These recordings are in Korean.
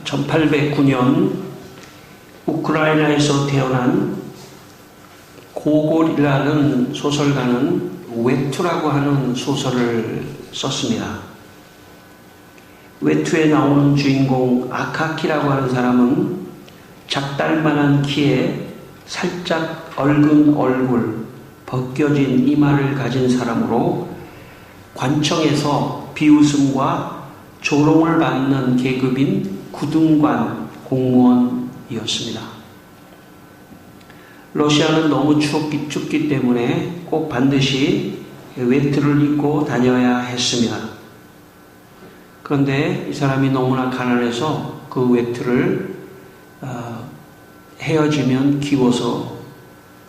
1809년 우크라이나에서 태어난 고골이라는 소설가는 외투라고 하는 소설을 썼습니다. 외투에 나오는 주인공 아카키라고 하는 사람은 작달만한 키에 살짝 얽은 얼굴, 벗겨진 이마를 가진 사람으로 관청에서 비웃음과 조롱을 받는 계급인 구등관 공무원이었습니다. 러시아는 너무 춥기 때문에 꼭 반드시 외투를 입고 다녀야 했습니다. 그런데 이 사람이 너무나 가난해서 그 외투를 헤어지면 기워서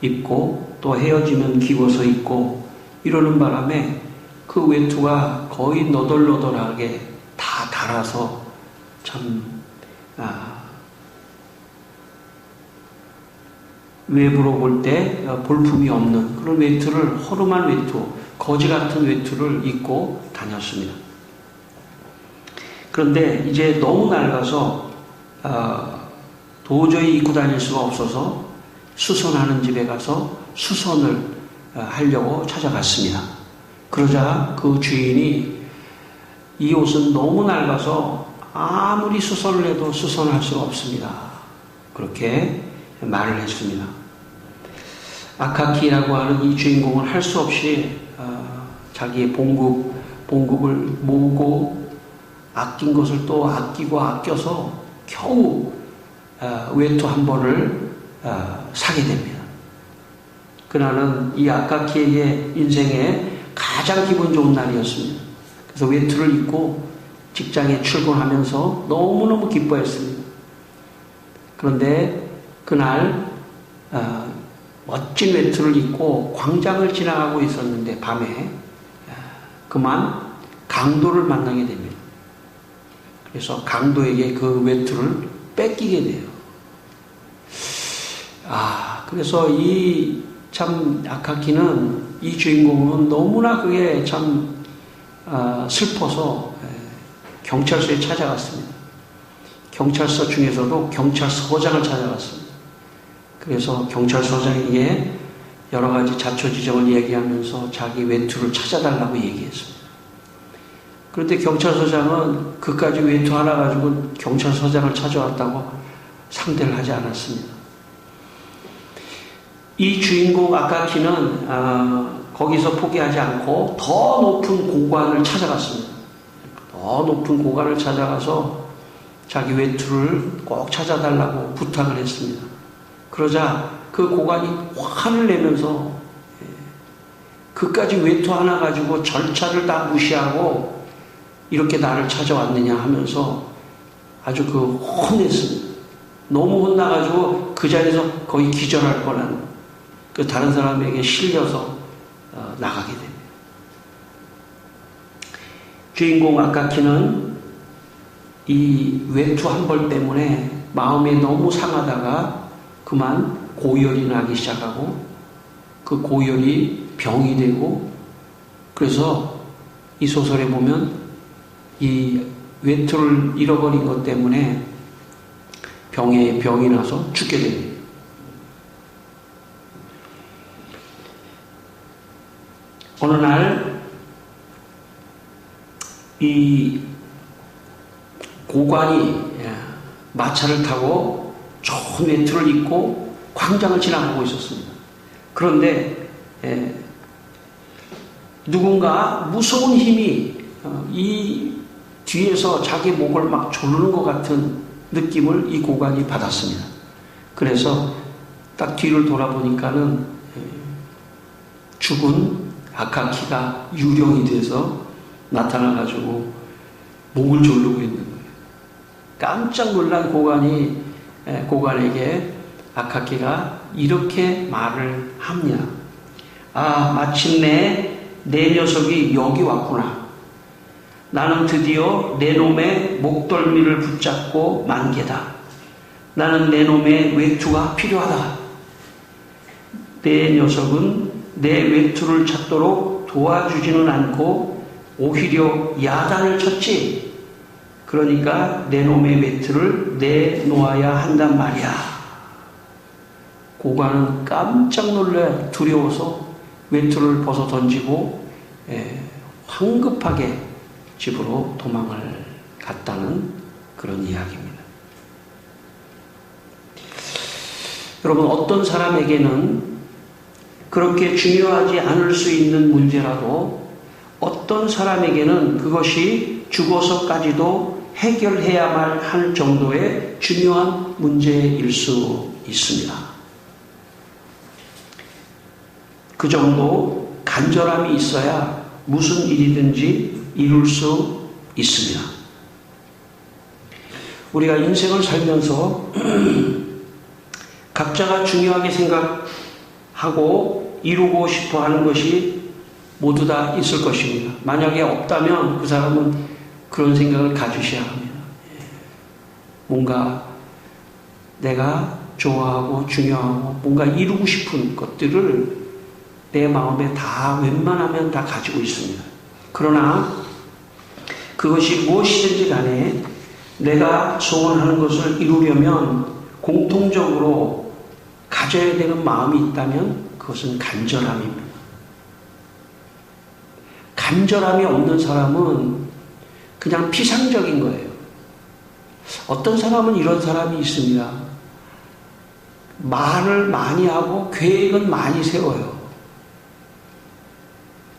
입고 또 헤어지면 기워서 입고 이러는 바람에 그 외투가 거의 너덜너덜하게 다 닳아서 참 외부로 볼 때 볼품이 없는 그런 외투를, 허름한 외투, 거지 같은 외투를 입고 다녔습니다. 그런데 이제 너무 낡아서 도저히 입고 다닐 수가 없어서 수선하는 집에 가서 수선을 하려고 찾아갔습니다. 그러자 그 주인이 이 옷은 너무 낡아서 아무리 수선을 해도 수선할 수가 없습니다. 그렇게 말을 했습니다. 아카키라고 하는 이 주인공은 할 수 없이 자기의 봉급을 모으고 아낀 것을 또 아끼고 아껴서 겨우 외투 한 벌을 사게 됩니다. 그날은 이 아카키에게 인생의 가장 기분 좋은 날이었습니다. 그래서 외투를 입고 직장에 출근하면서 너무너무 기뻐했습니다. 그런데 그날 멋진 외투를 입고 광장을 지나가고 있었는데 밤에 그만 강도를 만나게 됩니다. 그래서 강도에게 그 외투를 뺏기게 돼요. 그래서 이 참 아카키는, 이 주인공은 너무나 그게 참 슬퍼서 경찰서에 찾아갔습니다. 경찰서 중에서도 경찰서장을 찾아갔습니다. 그래서 경찰서장에게 여러 가지 자초지종을 얘기하면서 자기 외투를 찾아달라고 얘기했습니다. 그런데 경찰서장은 그까지 외투 하나 가지고 경찰서장을 찾아왔다고 상대를 하지 않았습니다. 이 주인공 아카키는 거기서 포기하지 않고 더 높은 고관을 찾아갔습니다. 더 높은 고관을 찾아가서 자기 외투를 꼭 찾아달라고 부탁을 했습니다. 그러자 그 고관이 화를 내면서 그까지 외투 하나 가지고 절차를 다 무시하고 이렇게 나를 찾아왔느냐 하면서 아주 혼냈습니다. 너무 혼나가지고 그 자리에서 거의 기절할 뻔한, 그 다른 사람에게 실려서 나가게 됩니다. 주인공 아카키는 이 외투 한 벌 때문에 마음이 너무 상하다가 그만 고열이 나기 시작하고 그 고열이 병이 되고, 그래서 이 소설에 보면 이 외투를 잃어버린 것 때문에 병이 나서 죽게 됩니다. 어느 날 이 고관이 마차를 타고 좋은 외투를 입고 광장을 지나가고 있었습니다. 그런데 누군가 무서운 힘이 이 뒤에서 자기 목을 막 조르는 것 같은 느낌을 이 고관이 받았습니다. 그래서 딱 뒤를 돌아보니까는 죽은 아카키가 유령이 돼서 나타나가지고 목을 조르고 있는 거예요. 깜짝 놀란 고관에게 아카키가 이렇게 말을 합니다. 마침내 내 녀석이 여기 왔구나. 나는 드디어 내 놈의 목덜미를 붙잡고 만개다. 나는 내 놈의 외투가 필요하다. 내 녀석은 내 외투를 찾도록 도와주지는 않고 오히려 야단을 쳤지. 그러니까 내 놈의 매트를 내놓아야 한단 말이야. 고관은 깜짝 놀라 두려워서 외투를 벗어 던지고 황급하게 집으로 도망을 갔다는 그런 이야기입니다. 여러분, 어떤 사람에게는 그렇게 중요하지 않을 수 있는 문제라도 어떤 사람에게는 그것이 죽어서까지도 해결해야만 할 정도의 중요한 문제일 수 있습니다. 그 정도 간절함이 있어야 무슨 일이든지 이룰 수 있습니다. 우리가 인생을 살면서 각자가 중요하게 생각하고 이루고 싶어 하는 것이 모두 다 있을 것입니다. 만약에 없다면 그 사람은 그런 생각을 가지셔야 합니다. 뭔가 내가 좋아하고 중요하고 뭔가 이루고 싶은 것들을 내 마음에 다 웬만하면 다 가지고 있습니다. 그러나 그것이 무엇이든지 간에 내가 소원하는 것을 이루려면 공통적으로 가져야 되는 마음이 있다면 그것은 간절함입니다. 간절함이 없는 사람은 그냥 피상적인 거예요. 어떤 사람은 이런 사람이 있습니다. 말을 많이 하고 계획은 많이 세워요.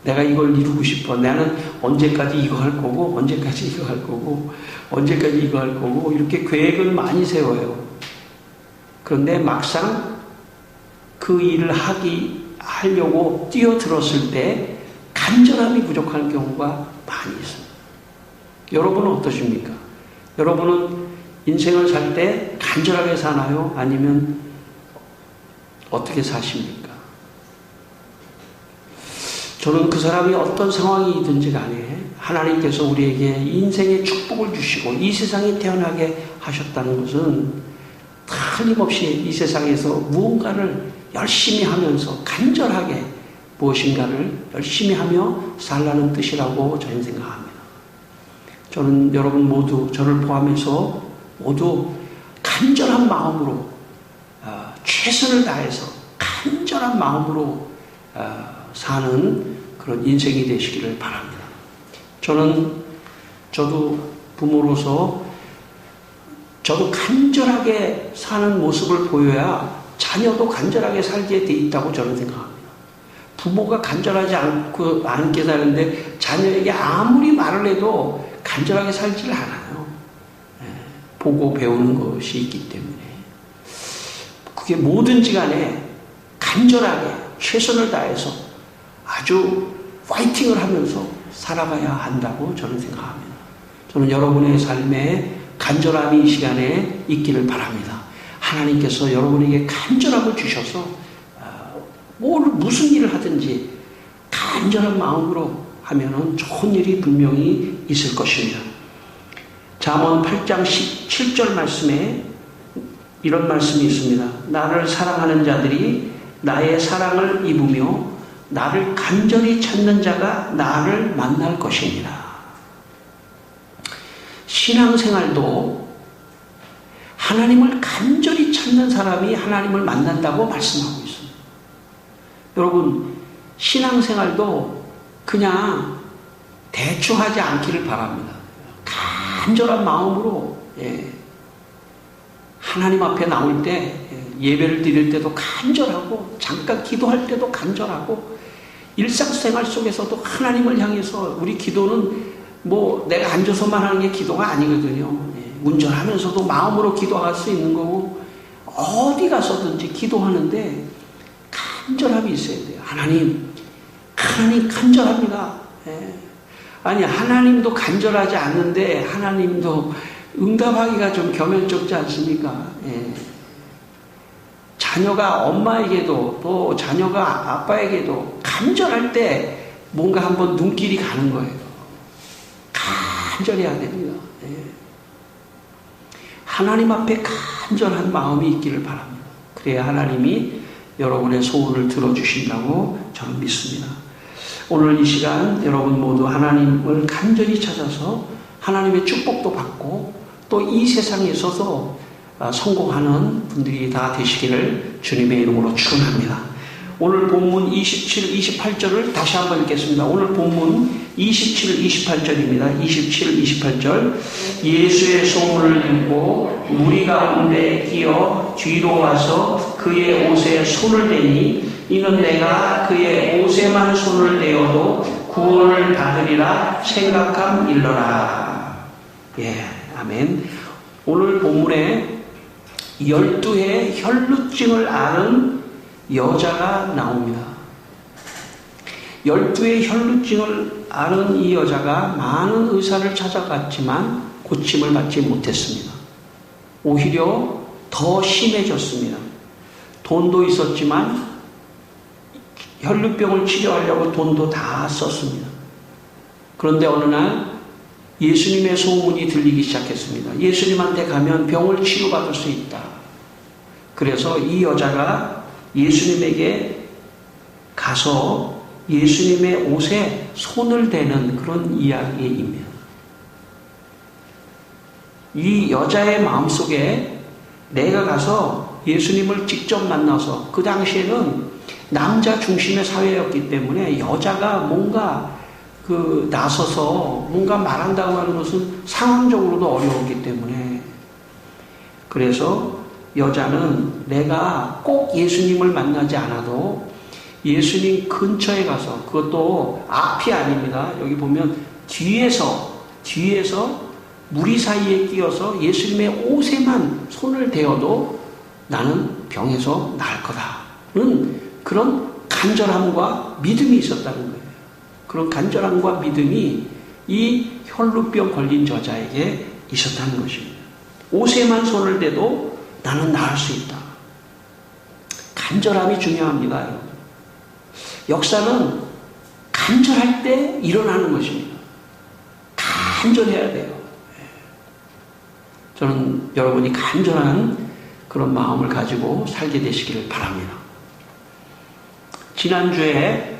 내가 이걸 이루고 싶어. 나는 언제까지 이거 할 거고, 언제까지 이거 할 거고, 언제까지 이거 할 거고, 이렇게 계획을 많이 세워요. 그런데 막상 그 일을 하려고 뛰어들었을 때 간절함이 부족한 경우가 많이 있습니다. 여러분은 어떠십니까? 여러분은 인생을 살 때 간절하게 사나요? 아니면 어떻게 사십니까? 저는 그 사람이 어떤 상황이든지 간에 하나님께서 우리에게 인생의 축복을 주시고 이 세상에 태어나게 하셨다는 것은 틀림없이 이 세상에서 무언가를 열심히 하면서 간절하게 무엇인가를 열심히 하며 살라는 뜻이라고 저는 생각합니다. 저는 여러분 모두, 저를 포함해서 모두 간절한 마음으로 최선을 다해서 간절한 마음으로 사는 그런 인생이 되시기를 바랍니다. 저도 부모로서 저도 간절하게 사는 모습을 보여야 자녀도 간절하게 살게 돼 있다고 저는 생각합니다. 부모가 간절하지 않게 사는데 자녀에게 아무리 말을 해도 간절하게 살지를 않아요. 보고 배우는 것이 있기 때문에. 그게 뭐든지 간에 간절하게 최선을 다해서 아주 파이팅을 하면서 살아가야 한다고 저는 생각합니다. 저는 여러분의 삶에 간절함이 이 시간에 있기를 바랍니다. 하나님께서 여러분에게 간절함을 주셔서 무슨 일을 하든지 간절한 마음으로 하면은 좋은 일이 분명히 있을 것입니다. 잠언 8장 17절 말씀에 이런 말씀이 있습니다. 나를 사랑하는 자들이 나의 사랑을 입으며 나를 간절히 찾는 자가 나를 만날 것입니다. 신앙생활도 하나님을 간절히 찾는 사람이 하나님을 만난다고 말씀하고 있습니다. 여러분, 신앙생활도 그냥 대충 하지 않기를 바랍니다. 간절한 마음으로 하나님 앞에 나올 때 예배를 드릴 때도 간절하고 잠깐 기도할 때도 간절하고 일상생활 속에서도 하나님을 향해서 우리 기도는 뭐 내가 앉아서만 하는 게 기도가 아니거든요. 운전하면서도 마음으로 기도할 수 있는 거고 어디 가서든지 기도하는데 간절함이 있어야 돼요. 하나님 간절합니다. 아니 하나님도 간절하지 않는데 하나님도 응답하기가 좀 겸연쩍지 않습니까? 자녀가 엄마에게도 또 자녀가 아빠에게도 간절할 때 뭔가 한번 눈길이 가는 거예요. 간절해야 됩니다. 하나님 앞에 간절한 마음이 있기를 바랍니다. 그래야 하나님이 여러분의 소원을 들어주신다고 저는 믿습니다. 오늘 이 시간 여러분 모두 하나님을 간절히 찾아서 하나님의 축복도 받고 또 이 세상에 있어서 성공하는 분들이 다 되시기를 주님의 이름으로 축원합니다. 오늘 본문 27, 28절을 다시 한번 읽겠습니다. 오늘 본문 27, 28절입니다. 27, 28절. 예수의 소문을 듣고 무리 가운데 끼어 뒤로 와서 그의 옷에 손을 대니 이는 내가 그의 옷에만 손을 대어도 구원을 받으리라 생각함일러라. 예, 아멘. 오늘 본문에 12의 혈루증을 앓은 여자가 나옵니다. 12의 혈루증을 앓은 이 여자가 많은 의사를 찾아갔지만 고침을 받지 못했습니다. 오히려 더 심해졌습니다. 돈도 있었지만 혈루병을 치료하려고 돈도 다 썼습니다. 그런데 어느 날 예수님의 소문이 들리기 시작했습니다. 예수님한테 가면 병을 치료받을 수 있다. 그래서 이 여자가 예수님에게 가서 예수님의 옷에 손을 대는 그런 이야기입니다. 이 여자의 마음속에 내가 가서 예수님을 직접 만나서, 그 당시에는 남자 중심의 사회였기 때문에 여자가 뭔가 나서서 뭔가 말한다고 하는 것은 상황적으로도 어려웠기 때문에, 그래서 여자는 내가 꼭 예수님을 만나지 않아도 예수님 근처에 가서, 그것도 앞이 아닙니다. 여기 보면 뒤에서 무리 사이에 끼어서 예수님의 옷에만 손을 대어도 나는 병에서 나을 거다는 그런 간절함과 믿음이 있었다는 거예요. 그런 간절함과 믿음이 이 혈루병 걸린 여자에게 있었다는 것입니다. 옷에만 손을 대도 나는 나을 수 있다. 간절함이 중요합니다, 여러분. 역사는 간절할 때 일어나는 것입니다. 간절해야 돼요. 저는 여러분이 간절한 그런 마음을 가지고 살게 되시기를 바랍니다. 지난주에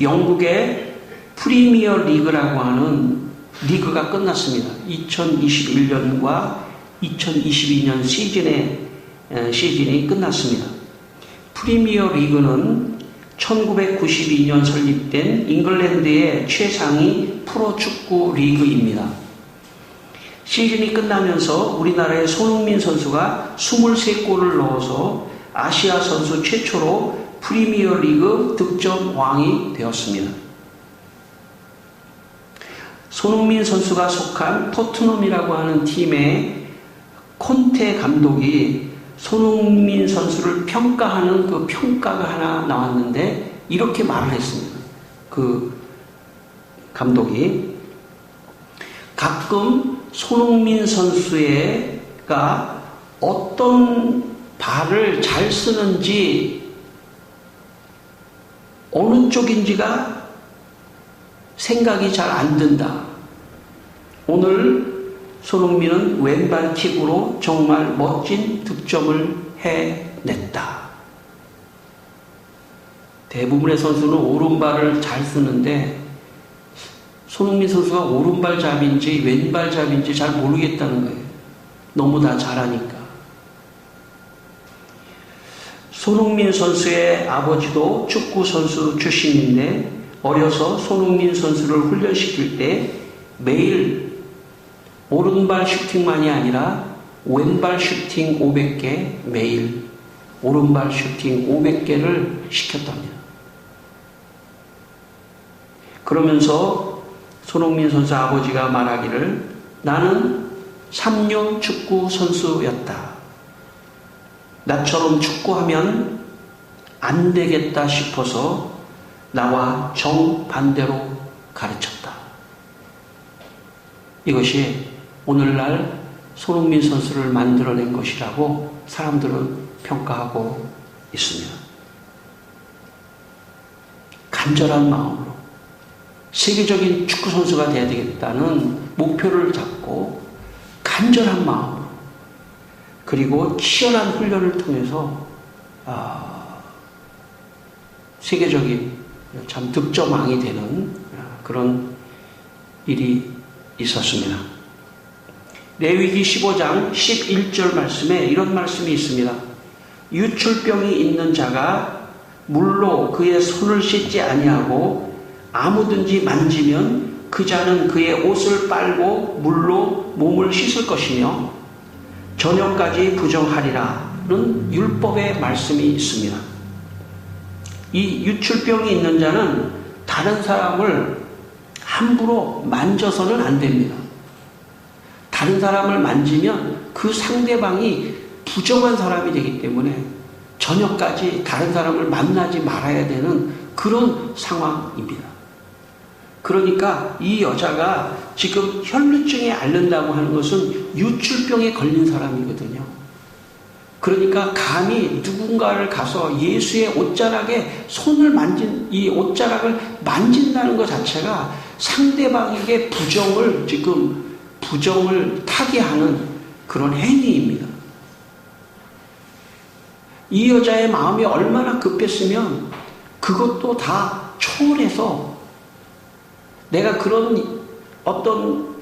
영국의 프리미어 리그라고 하는 리그가 끝났습니다. 2021년과 2022년 시즌이 끝났습니다. 프리미어 리그는 1992년 설립된 잉글랜드의 최상위 프로축구 리그입니다. 시즌이 끝나면서 우리나라의 손흥민 선수가 23골을 넣어서 아시아 선수 최초로 프리미어 리그 득점 왕이 되었습니다. 손흥민 선수가 속한 토트넘이라고 하는 팀의 콘테 감독이 손흥민 선수를 평가하는 그 평가가 하나 나왔는데 이렇게 말을 했습니다. 그 감독이 가끔 손흥민 선수가 어떤 발을 잘 쓰는지 어느 쪽인지가 생각이 잘 안 든다. 오늘 손흥민은 왼발 킥으로 정말 멋진 득점을 해냈다. 대부분의 선수는 오른발을 잘 쓰는데 손흥민 선수가 오른발잡인지 왼발잡인지 잘 모르겠다는 거예요. 너무 다 잘하니까. 손흥민 선수의 아버지도 축구 선수 출신인데 어려서 손흥민 선수를 훈련시킬 때 매일 오른발 슈팅만이 아니라 왼발 슈팅 500개, 매일 오른발 슈팅 500개를 시켰답니다. 그러면서 손흥민 선수 아버지가 말하기를 나는 3류 축구 선수였다. 나처럼 축구하면 안 되겠다 싶어서 나와 정반대로 가르쳤다. 이것이 오늘날 손흥민 선수를 만들어낸 것이라고 사람들은 평가하고 있습니다. 간절한 마음으로 세계적인 축구 선수가 되어야 되겠다는 목표를 잡고 간절한 마음으로 그리고 치열한 훈련을 통해서 세계적인 참 득점왕이 되는 그런 일이 있었습니다. 레위기 15장 11절 말씀에 이런 말씀이 있습니다. 유출병이 있는 자가 물로 그의 손을 씻지 아니하고 아무든지 만지면 그 자는 그의 옷을 빨고 물로 몸을 씻을 것이며 저녁까지 부정하리라는 율법의 말씀이 있습니다. 이 유출병이 있는 자는 다른 사람을 함부로 만져서는 안 됩니다. 다른 사람을 만지면 그 상대방이 부정한 사람이 되기 때문에 저녁까지 다른 사람을 만나지 말아야 되는 그런 상황입니다. 그러니까 이 여자가 지금 혈루증에 앓는다고 하는 것은 유출병에 걸린 사람이거든요. 그러니까 감히 누군가를 가서 예수의 옷자락에 손을 만진, 이 옷자락을 만진다는 것 자체가 상대방에게 부정을 타개하는 그런 행위입니다. 이 여자의 마음이 얼마나 급했으면 그것도 다 초월해서 내가 그런 어떤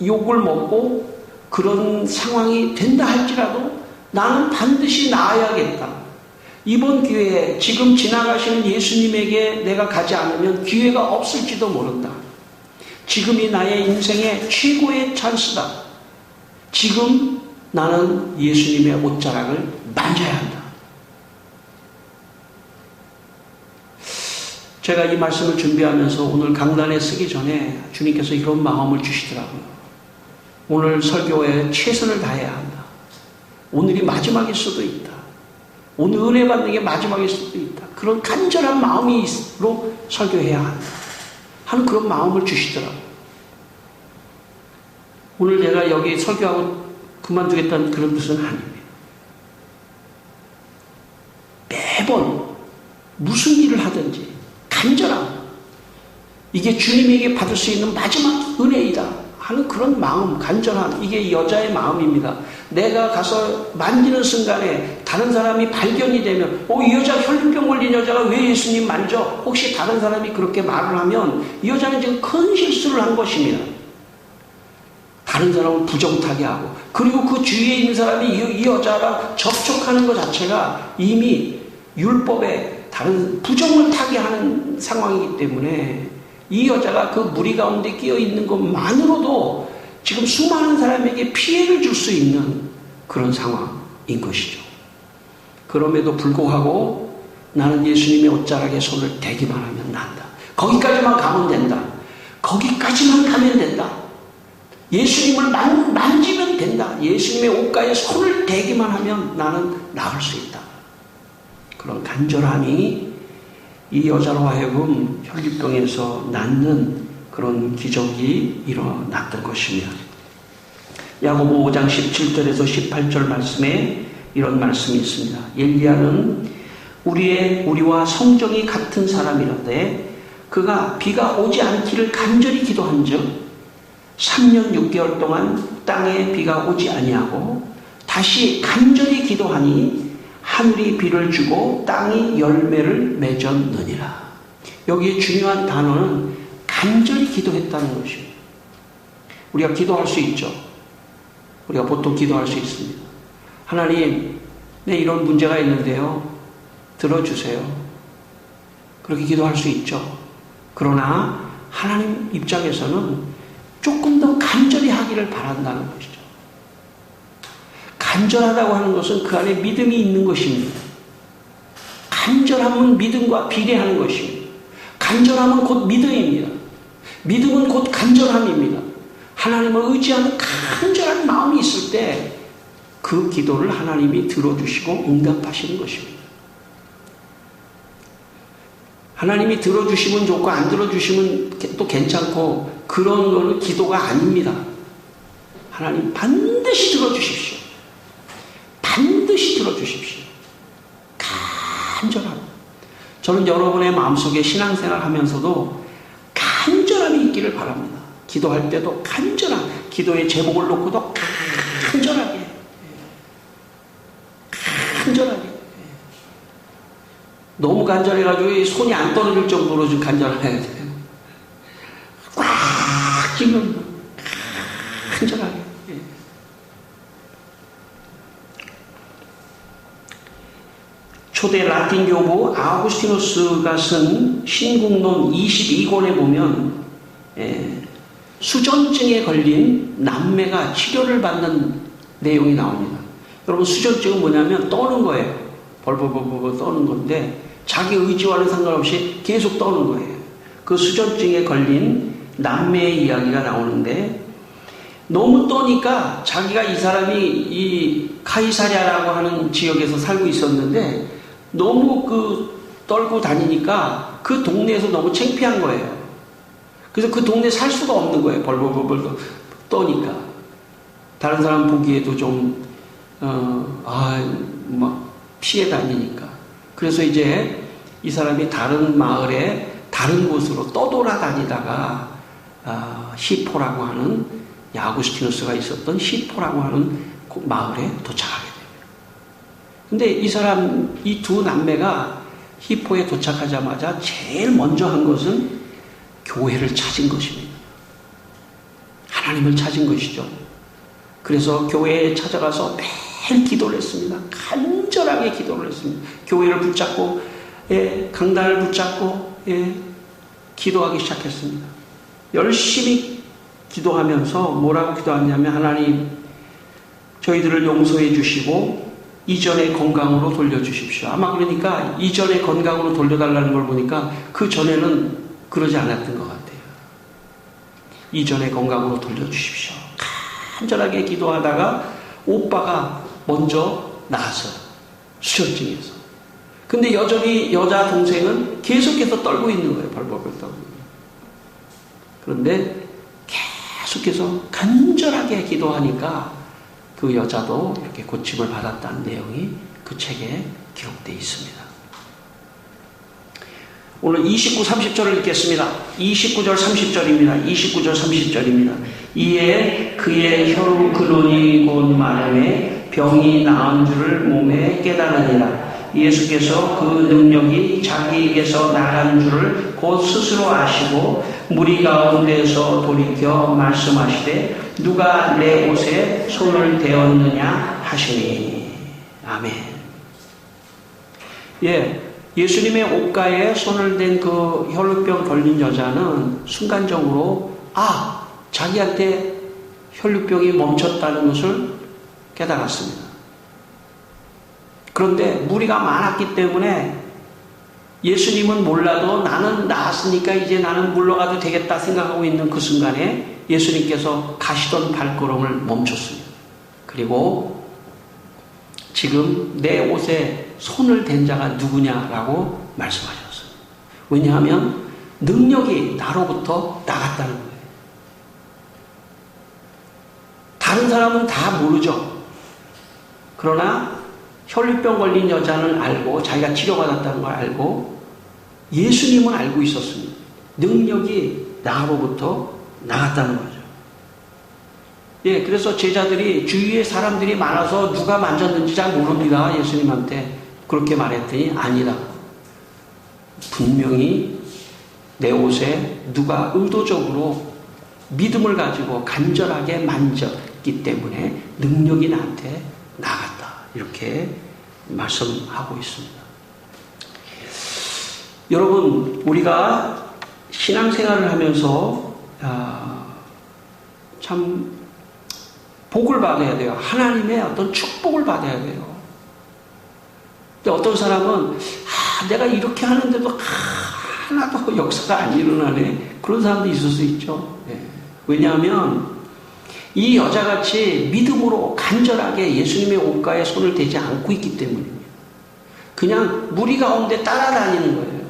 욕을 먹고 그런 상황이 된다 할지라도 나는 반드시 나아야겠다. 이번 기회에 지금 지나가시는 예수님에게 내가 가지 않으면 기회가 없을지도 모른다. 지금이 나의 인생의 최고의 찬스다. 지금 나는 예수님의 옷자락을 만져야 한다. 제가 이 말씀을 준비하면서 오늘 강단에 쓰기 전에 주님께서 이런 마음을 주시더라고요. 오늘 설교에 최선을 다해야 한다. 오늘이 마지막일 수도 있다. 오늘 은혜 받는 게 마지막일 수도 있다. 그런 간절한 마음으로 설교해야 한다. 하는 그런 마음을 주시더라고요. 오늘 제가 여기 설교하고 그만두겠다는 그런 뜻은 아닙니다. 매번 무슨 일을 하든지 간절함, 이게 주님에게 받을 수 있는 마지막 은혜이다 하는 그런 마음, 간절함, 이게 이 여자의 마음입니다. 내가 가서 만지는 순간에 다른 사람이 발견이 되면 이 여자 혈루병 걸린 여자가 왜 예수님 만져? 혹시 다른 사람이 그렇게 말을 하면 이 여자는 지금 큰 실수를 한 것입니다. 다른 사람을 부정타게 하고, 그리고 그 주위에 있는 사람이 이 여자랑 접촉하는 것 자체가 이미 율법에 다른 부정을 타게 하는 상황이기 때문에 이 여자가 그 무리 가운데 끼어 있는 것만으로도 지금 수많은 사람에게 피해를 줄 수 있는 그런 상황인 것이죠. 그럼에도 불구하고 나는 예수님의 옷자락에 손을 대기만 하면 난다. 거기까지만 가면 된다. 거기까지만 가면 된다. 예수님을 만지면 된다. 예수님의 옷가에 손을 대기만 하면 나는 나을 수 있다. 그런 간절함이 이 여자로 하여금 혈류병에서 낫는 그런 기적이 일어났던 것입니다. 야고보 5장 17절에서 18절 말씀에 이런 말씀이 있습니다. 엘리야는 우리와 성정이 같은 사람이라되 그가 비가 오지 않기를 간절히 기도한즉 3년 6개월 동안 땅에 비가 오지 아니하고 다시 간절히 기도하니 하늘이 비를 주고 땅이 열매를 맺었느니라. 여기에 중요한 단어는 간절히 기도했다는 것입니다. 우리가 기도할 수 있죠. 우리가 보통 기도할 수 있습니다. 하나님, 이런 문제가 있는데요, 들어주세요. 그렇게 기도할 수 있죠. 그러나 하나님 입장에서는 조금 더 간절히 하기를 바란다는 것이죠. 간절하다고 하는 것은 그 안에 믿음이 있는 것입니다. 간절함은 믿음과 비례하는 것입니다. 간절함은 곧 믿음입니다. 믿음은 곧 간절함입니다. 하나님을 의지하는 간절한 마음이 있을 때 그 기도를 하나님이 들어주시고 응답하시는 것입니다. 하나님이 들어주시면 좋고 안 들어주시면 또 괜찮고 그런 거는 기도가 아닙니다. 하나님 반드시 들어주십시오. 반드시 들어주십시오. 간절함. 저는 여러분의 마음속에 신앙생활 하면서도 간절함이 있기를 바랍니다. 기도할 때도 간절함. 기도의 제목을 놓고도 간절하게. 너무 간절해가지고 손이 안 떨어질 정도로 좀 간절해야 돼요. 꽉 지금 간절하게. 초대 라틴 교부 아우구스티누스가 쓴 신국론 22권에 보면 수전증에 걸린 남매가 치료를 받는 내용이 나옵니다. 여러분, 수전증은 뭐냐면 떠는 거예요. 벌벌벌벌 떠는 건데 자기 의지와는 상관없이 계속 떠는 거예요. 그 수전증에 걸린 남매의 이야기가 나오는데, 너무 떠니까 자기가 이 사람이 이 카이사랴라고 하는 지역에서 살고 있었는데 너무 떨고 다니니까 그 동네에서 너무 창피한 거예요. 그래서 그 동네에 살 수가 없는 거예요. 벌벌벌벌 떠니까. 다른 사람 보기에도 좀 막 피해 다니니까. 그래서 이제 이 사람이 다른 마을에 다른 곳으로 떠돌아다니다가 시포라고 하는, 아구스티누스가 있었던 시포라고 하는 그 마을에 도착하게 됩니다. 근데 이 두 남매가 히포에 도착하자마자 제일 먼저 한 것은 교회를 찾은 것입니다. 하나님을 찾은 것이죠. 그래서 교회에 찾아가서 매일 기도를 했습니다. 간절하게 기도를 했습니다. 교회를 붙잡고, 강단을 붙잡고, 기도하기 시작했습니다. 열심히 기도하면서 뭐라고 기도하냐면, 하나님, 저희들을 용서해 주시고 이전의 건강으로 돌려주십시오. 아마 그러니까 이전의 건강으로 돌려달라는 걸 보니까 그 전에는 그러지 않았던 것 같아요. 이전의 건강으로 돌려주십시오. 간절하게 기도하다가 오빠가 먼저 나왔어요. 수혈증에서. 근데 여전히 여자 동생은 계속해서 떨고 있는 거예요. 벌벌벌 떨고. 그런데 계속해서 간절하게 기도하니까 그 여자도 이렇게 고침을 받았다는 내용이 그 책에 기록되어 있습니다. 오늘 29, 30절을 읽겠습니다. 29절, 30절입니다. 29절, 30절입니다. 이에 그의 혀로 근원이 곧 마름에 병이 나은 줄을 몸에 깨달으니라. 예수께서 그 능력이 자기에게서 나간 줄을 곧 스스로 아시고 무리 가운데서 돌이켜 말씀하시되 누가 내 옷에 손을 대었느냐 하시니. 아멘. 예수님의 옷가에 손을 댄 그 혈루병 걸린 여자는 순간적으로 자기한테 혈루병이 멈췄다는 것을 깨달았습니다. 그런데 무리가 많았기 때문에 예수님은 몰라도 나는 나았으니까 이제 나는 물러가도 되겠다 생각하고 있는 그 순간에 예수님께서 가시던 발걸음을 멈췄습니다. 그리고 지금 내 옷에 손을 댄 자가 누구냐라고 말씀하셨어요. 왜냐하면 능력이 나로부터 나갔다는 거예요. 다른 사람은 다 모르죠. 그러나 혈루병 걸린 여자는 알고, 자기가 치료받았다는 걸 알고, 예수님은 알고 있었습니다. 능력이 나로부터 나갔다는 거죠. 그래서 제자들이 주위에 사람들이 많아서 누가 만졌는지 잘 모릅니다. 예수님한테 그렇게 말했더니 아니다. 분명히 내 옷에 누가 의도적으로 믿음을 가지고 간절하게 만졌기 때문에 능력이 나한테 나갔다. 이렇게 말씀하고 있습니다. 여러분, 우리가 신앙생활을 하면서 참 복을 받아야 돼요. 하나님의 어떤 축복을 받아야 돼요. 근데 어떤 사람은 내가 이렇게 하는데도 하나도 역사가 안 일어나네. 그런 사람도 있을 수 있죠. 왜냐하면 이 여자같이 믿음으로 간절하게 예수님의 옷가에 손을 대지 않고 있기 때문입니다. 그냥 무리 가운데 따라다니는 거예요.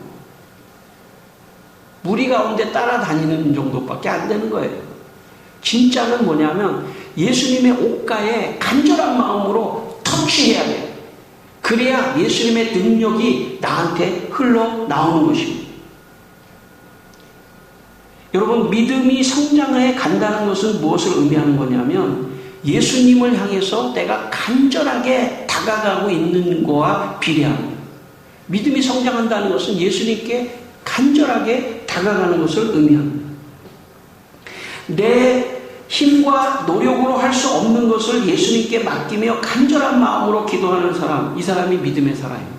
무리 가운데 따라다니는 정도밖에 안 되는 거예요. 진짜는 뭐냐면 예수님의 옷가에 간절한 마음으로 터치해야 돼요. 그래야 예수님의 능력이 나한테 흘러나오는 것입니다. 여러분, 믿음이 성장해 간다는 것은 무엇을 의미하는 거냐면 예수님을 향해서 내가 간절하게 다가가고 있는 거와 비례합니다. 믿음이 성장한다는 것은 예수님께 간절하게 다가가는 것을 의미합니다. 내 힘과 노력으로 할 수 없는 것을 예수님께 맡기며 간절한 마음으로 기도하는 사람, 이 사람이 믿음의 사람입니다.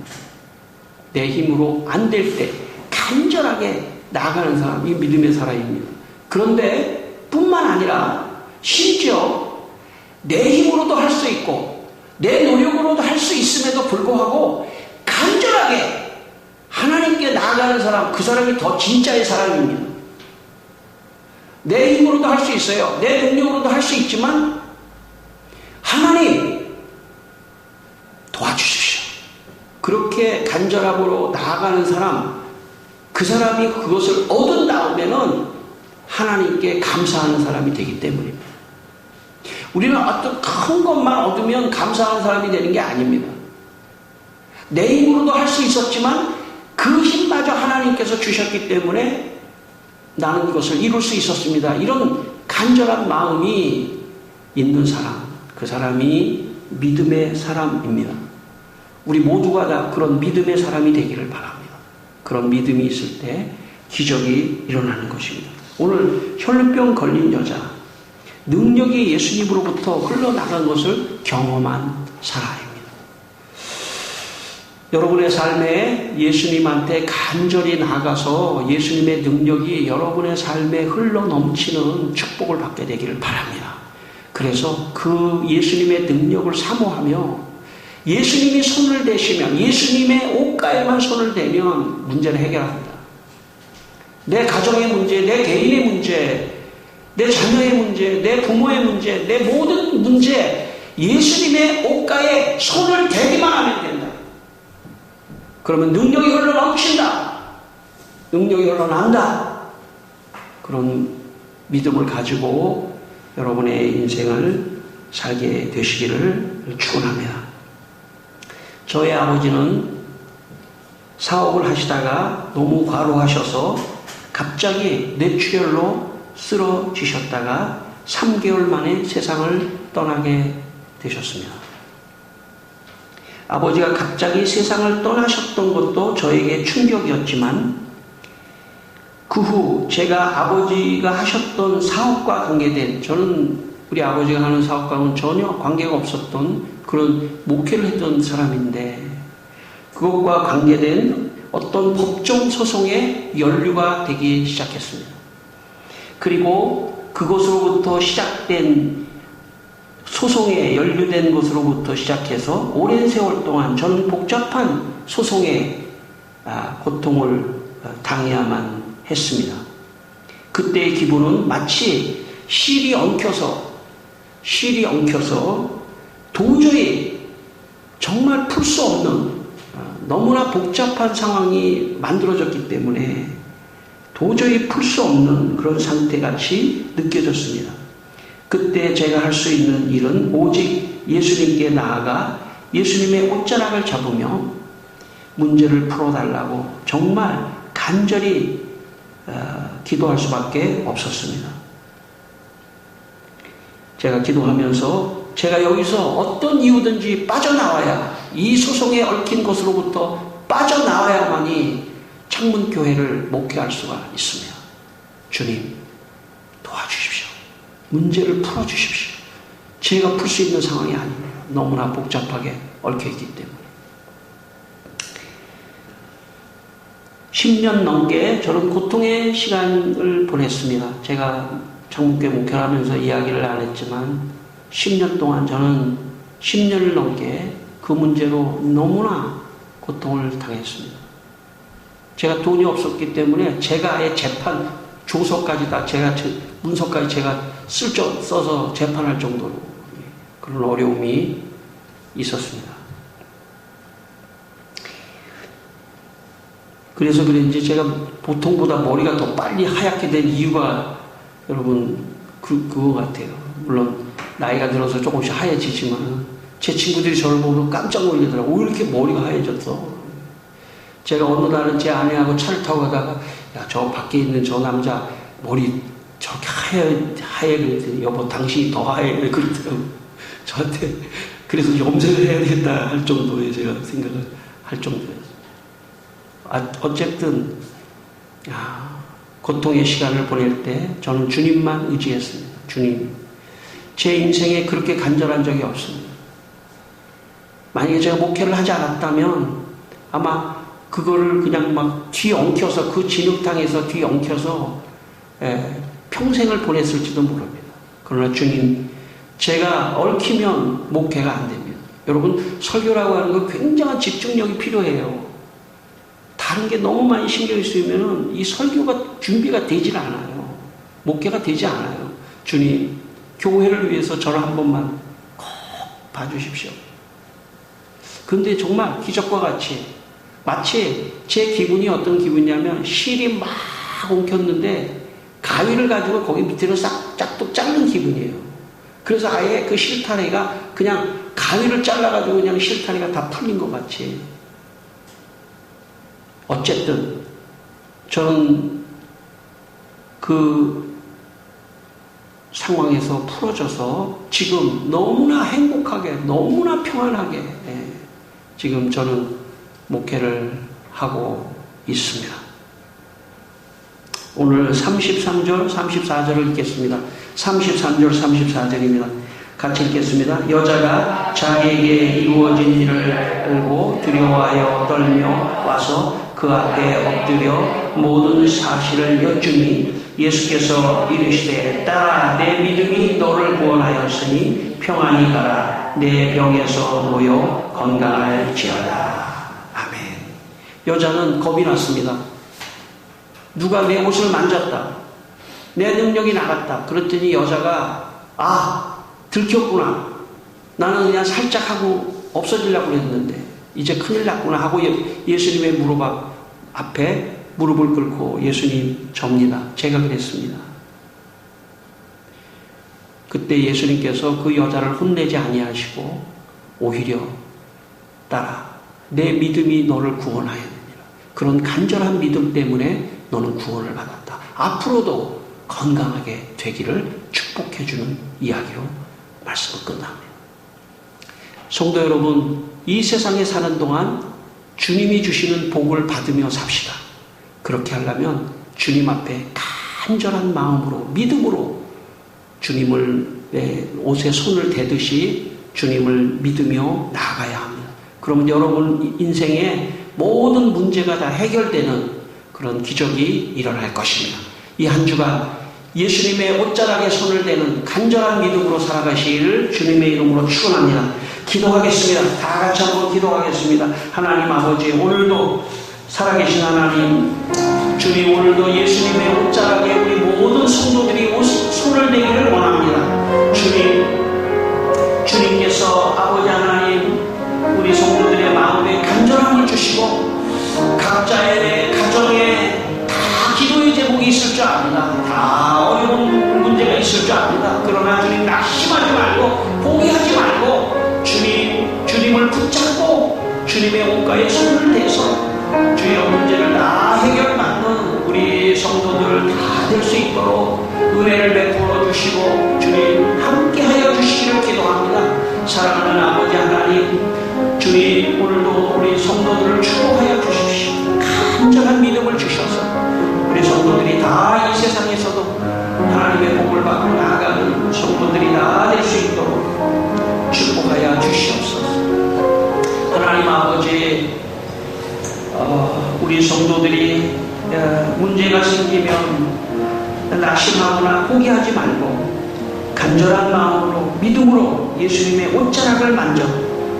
내 힘으로 안 될 때 간절하게 나아가는 사람이 믿음의 사람입니다. 그런데 뿐만 아니라 심지어 내 힘으로도 할 수 있고 내 노력으로도 할 수 있음에도 불구하고 간절하게 하나님께 나아가는 사람, 그 사람이 더 진짜의 사람입니다. 내 힘으로도 할 수 있어요. 내 능력으로도 할 수 있지만 하나님 도와주십시오. 그렇게 간절함으로 나아가는 사람, 그 사람이 그것을 얻은 다음에는 하나님께 감사하는 사람이 되기 때문입니다. 우리는 어떤 큰 것만 얻으면 감사하는 사람이 되는 게 아닙니다. 내 힘으로도 할 수 있었지만 그 힘마저 하나님께서 주셨기 때문에 나는 그것을 이룰 수 있었습니다. 이런 간절한 마음이 있는 사람, 그 사람이 믿음의 사람입니다. 우리 모두가 다 그런 믿음의 사람이 되기를 바랍니다. 그런 믿음이 있을 때 기적이 일어나는 것입니다. 오늘 혈루병 걸린 여자, 능력이 예수님으로부터 흘러나간 것을 경험한 사람입니다. 여러분의 삶에 예수님한테 간절히 나가서 예수님의 능력이 여러분의 삶에 흘러넘치는 축복을 받게 되기를 바랍니다. 그래서 그 예수님의 능력을 사모하며 예수님이 손을 대시면, 예수님의 옷가에만 손을 대면 문제를 해결합니다. 내 가정의 문제, 내 개인의 문제, 내 자녀의 문제, 내 부모의 문제, 내 모든 문제, 예수님의 옷가에 손을 대기만 하면 된다. 그러면 능력이 흘러넘친다. 능력이 흘러난다. 그런 믿음을 가지고 여러분의 인생을 살게 되시기를 축원합니다. 저의 아버지는 사업을 하시다가 너무 과로하셔서 갑자기 뇌출혈로 쓰러지셨다가 3개월 만에 세상을 떠나게 되셨습니다. 아버지가 갑자기 세상을 떠나셨던 것도 저에게 충격이었지만 그 후 제가 아버지가 하셨던 사업과 관계된, 저는 우리 아버지가 하는 사업과는 전혀 관계가 없었던 그런 목회를 했던 사람인데 그것과 관계된 어떤 법정 소송에 연루가 되기 시작했습니다. 그리고 그것으로부터 시작된 소송에 연루된 것으로부터 시작해서 오랜 세월 동안 저는 복잡한 소송에 고통을 당해야만 했습니다. 그때의 기분은 마치 실이 엉켜서 도저히 정말 풀 수 없는 너무나 복잡한 상황이 만들어졌기 때문에 도저히 풀 수 없는 그런 상태같이 느껴졌습니다. 그때 제가 할 수 있는 일은 오직 예수님께 나아가 예수님의 옷자락을 잡으며 문제를 풀어달라고 정말 간절히 기도할 수밖에 없었습니다. 제가 기도하면서 제가 여기서 어떤 이유든지 빠져나와야, 이 소송에 얽힌 것으로부터 빠져나와야만이 창문교회를 목회할 수가 있습니다. 주님 도와주십시오. 문제를 풀어주십시오. 제가 풀 수 있는 상황이 아닙니다. 너무나 복잡하게 얽혀있기 때문에. 10년 넘게 저는 고통의 시간을 보냈습니다. 제가 창문교회 목회를 하면서 이야기를 안 했지만 10년 동안 저는 10년을 넘게 그 문제로 너무나 고통을 당했습니다. 제가 돈이 없었기 때문에 제가 아예 재판 조서까지 다 제가 문서까지 제가 써서 재판할 정도로 그런 어려움이 있었습니다. 그래서 그런지 제가 보통보다 머리가 더 빨리 하얗게 된 이유가 여러분 그거 같아요. 물론 나이가 들어서 조금씩 하얘지지만 제 친구들이 저를 보면 깜짝 놀리더라고요. 왜 이렇게 머리가 하얘졌어? 제가 어느 날은 제 아내하고 차를 타고 가다가 야, 저 밖에 있는 저 남자 머리 저렇게 하얘 그랬더니 여보 당신이 더 하얘 그러더라고요. 저한테. 그래서 염색을 해야 되겠다 할 정도의 제가 생각을 할 정도였어요. 어쨌든 고통의 시간을 보낼 때 저는 주님만 의지했습니다. 주님. 제 인생에 그렇게 간절한 적이 없습니다. 만약에 제가 목회를 하지 않았다면 아마 그거를 그냥 막 뒤엉켜서 그 진흙탕에서 뒤엉켜서 평생을 보냈을지도 모릅니다. 그러나 주님, 제가 얽히면 목회가 안 됩니다. 여러분, 설교라고 하는 건 굉장한 집중력이 필요해요. 다른 게 너무 많이 신경이 쓰이면 이 설교가 준비가 되질 않아요. 목회가 되지 않아요. 주님, 교회를 위해서 저를 한 번만 꼭 봐주십시오. 근데 정말 기적과 같이 마치 제 기분이 어떤 기분이냐면 실이 막 엉켰는데 가위를 가지고 거기 밑으로 싹 자른 기분이에요. 그래서 아예 그 실타래가 그냥 가위를 잘라가지고 그냥 실타래가 다 풀린 것 같이. 어쨌든 저는 그 상황에서 풀어져서 지금 너무나 행복하게, 너무나 평안하게 지금 저는 목회를 하고 있습니다. 오늘 33절, 34절을 읽겠습니다. 33절, 34절입니다. 같이 읽겠습니다. 여자가 자기에게 이루어진 일을 알고 두려워하여 떨며 와서 그 앞에 엎드려 모든 사실을 여쭈니 예수께서 이르시되 딸아 내 믿음이 너를 구원하였으니 평안히 가라 내 병에서 놓여 건강할지어다. 아멘. 여자는 겁이 났습니다. 누가 내 옷을 만졌다. 내 능력이 나갔다. 그랬더니 여자가 들켰구나. 나는 그냥 살짝 하고 없어지려고 했는데 이제 큰일 났구나 하고 예수님의 무릎 앞에 무릎을 꿇고 예수님 접니다. 제가 그랬습니다. 그때 예수님께서 그 여자를 혼내지 아니하시고 오히려 딸아 내 믿음이 너를 구원하였느니라. 그런 간절한 믿음 때문에 너는 구원을 받았다. 앞으로도 건강하게 되기를 축복해주는 이야기로 말씀을 끝납니다. 성도 여러분, 이 세상에 사는 동안 주님이 주시는 복을 받으며 삽시다. 그렇게 하려면 주님 앞에 간절한 마음으로 믿음으로 주님을 옷에 손을 대듯이 주님을 믿으며 나아가야 합니다. 그러면 여러분 인생의 모든 문제가 다 해결되는 그런 기적이 일어날 것입니다. 이 한 주간 예수님의 옷자락에 손을 대는 간절한 믿음으로 살아가시기를 주님의 이름으로 축원합니다. 기도하겠습니다. 다 같이 한번 기도하겠습니다. 하나님 아버지, 오늘도 살아계신 하나님, 주님 오늘도 예수님의 옷자락에 우리 모든 성도들이 손을 대기를 원합니다. 주님께서 아버지 하나님, 우리 성도들의 마음에 간절함을 주시고 각자의 가정에 다 기도의 제목이 있을 줄 압니다. 다 어려운 문제가 있을 줄 압니다. 그러나 주님 낙심하지 말고 포기하지 말고 주님을 붙잡고 주님의 옷가에 손을 대서 주의 문제를 다 해결받는 우리 성도들 다 될 수 있도록 은혜를 베풀어 주시고 주님 함께하여 주시기를 기도합니다. 사랑하는 아버지 하나님, 주님 오늘도 우리 성도들을 축복하여 주십시오. 간절한 믿음을 주셔서 우리 성도들이 다 이 세상에서도 하나님의 복을 받고 나아가는 성도들이 다 될 수 있도록 축복하여 주시옵소서. 하나님 아버지, 우리 성도들이 문제가 생기면 낙심하거나 포기하지 말고 간절한 마음으로 믿음으로 예수님의 옷자락을 만져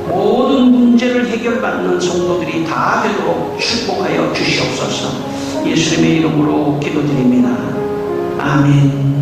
모든 문제를 해결받는 성도들이 다 되도록 축복하여 주시옵소서. 예수님의 이름으로 기도드립니다. 아멘.